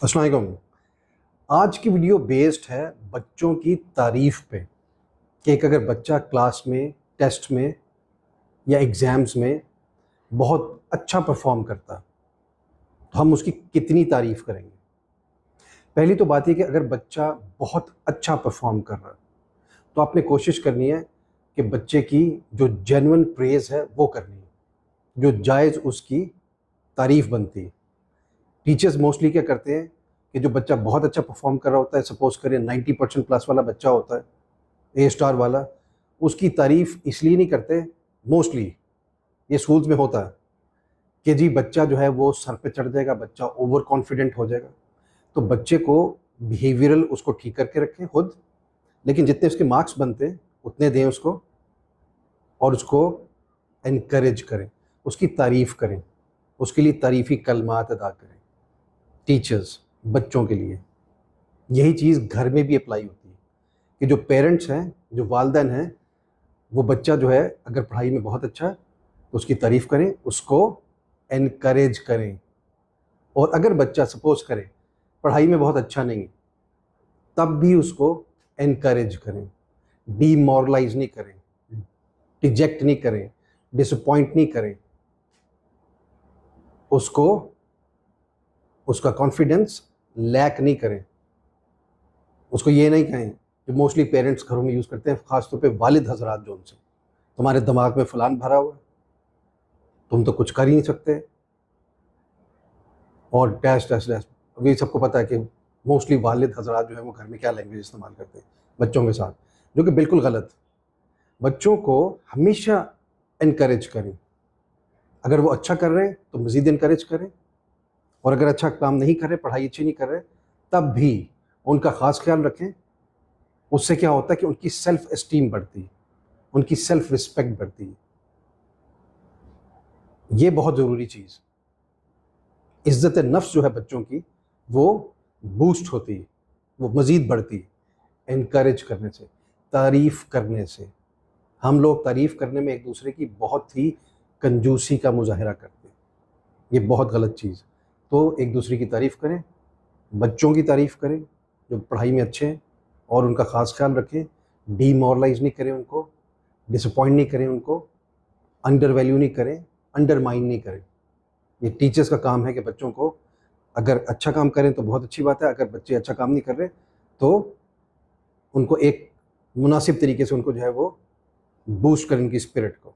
السلام علیکم۔ آج کی ویڈیو بیسڈ ہے بچوں کی تعریف پہ کہ ایک اگر بچہ کلاس میں، ٹیسٹ میں یا ایگزامز میں بہت اچھا پرفارم کرتا تو ہم اس کی کتنی تعریف کریں گے۔ پہلی تو بات یہ کہ اگر بچہ بہت اچھا پرفارم کر رہا تو آپ نے کوشش کرنی ہے کہ بچے کی جو جینوئن پریز ہے وہ کرنی ہے، جو جائز اس کی تعریف بنتی ہے۔ ٹیچرز موسٹلی کیا کرتے ہیں کہ جو بچہ بہت اچھا پرفارم کر رہا ہوتا ہے، سپوز کریں 90% پلس والا بچہ ہوتا ہے، اے اسٹار والا، اس کی تعریف اس لیے نہیں کرتے، موسٹلی یہ اسکولز میں ہوتا ہے کہ جی بچہ جو ہے وہ سر پہ چڑھ جائے گا، بچہ اوور کانفیڈنٹ ہو جائے گا۔ تو بچے کو بیہیویئرل اس کو ٹھیک کر کے رکھیں خود، لیکن جتنے اس کے مارکس بنتے ہیں اتنے دیں اس کو، اور اس کو انکریج کریں، اس کی تعریف کریں، اس کے لیے تعریفی کلمات ادا کریں۔ ٹیچرز بچوں کے لیے یہی چیز گھر میں بھی اپلائی ہوتی ہے کہ جو پیرنٹس ہیں، جو والدین ہیں، وہ بچہ جو ہے اگر پڑھائی میں بہت اچھا ہے تو اس کی تعریف کریں، اس کو انکریج کریں۔ اور اگر بچہ سپوز کرے پڑھائی میں بہت اچھا نہیں ہے تب بھی اس کو انکریج کریں، ڈی مورلائز نہیں کریں، ڈیجیکٹ نہیں کریں، ڈسپوائنٹ نہیں کریں، اس کو اس کا کانفیڈنس لیک نہیں کریں۔ اس کو یہ نہیں کہیں جو موسٹلی پیرنٹس گھروں میں یوز کرتے ہیں، خاص طور پہ والد حضرات جو ان سے، تمہارے دماغ میں فلان بھرا ہوا ہے، تم تو کچھ کر ہی نہیں سکتے، اور ڈیش ڈیش ڈیش۔ ابھی سب کو پتہ ہے کہ موسٹلی والد حضرات جو ہیں وہ گھر میں کیا لینگویج استعمال کرتے ہیں بچوں کے ساتھ، جو کہ بالکل غلط۔ بچوں کو ہمیشہ انکریج کریں، اگر وہ اچھا کر رہے ہیں تو مزید انکریج کریں، اور اگر اچھا کام نہیں کر رہے، پڑھائی اچھی نہیں کر رہے، تب بھی ان کا خاص خیال رکھیں۔ اس سے کیا ہوتا ہے کہ ان کی سیلف اسٹیم بڑھتی ہے، ان کی سیلف رسپیکٹ بڑھتی ہے۔ یہ بہت ضروری چیز، عزت نفس جو ہے بچوں کی وہ بوسٹ ہوتی ہے، وہ مزید بڑھتی ہے انکریج کرنے سے، تعریف کرنے سے۔ ہم لوگ تعریف کرنے میں ایک دوسرے کی بہت ہی کنجوسی کا مظاہرہ کرتے ہیں، یہ بہت غلط چیز۔ تو ایک دوسرے کی تعریف کریں، بچوں کی تعریف کریں جو پڑھائی میں اچھے ہیں، اور ان کا خاص خیال رکھیں، ڈی مورلائز نہیں کریں ان کو، ڈسپوائنٹ نہیں کریں ان کو، انڈر ویلیو نہیں کریں، انڈر مائن نہیں کریں۔ یہ ٹیچرز کا کام ہے کہ بچوں کو اگر اچھا کام کریں تو بہت اچھی بات ہے، اگر بچے اچھا کام نہیں کر رہے تو ان کو ایک مناسب طریقے سے ان کو جو ہے وہ بوسٹ کریں، ان کی اسپرٹ کو۔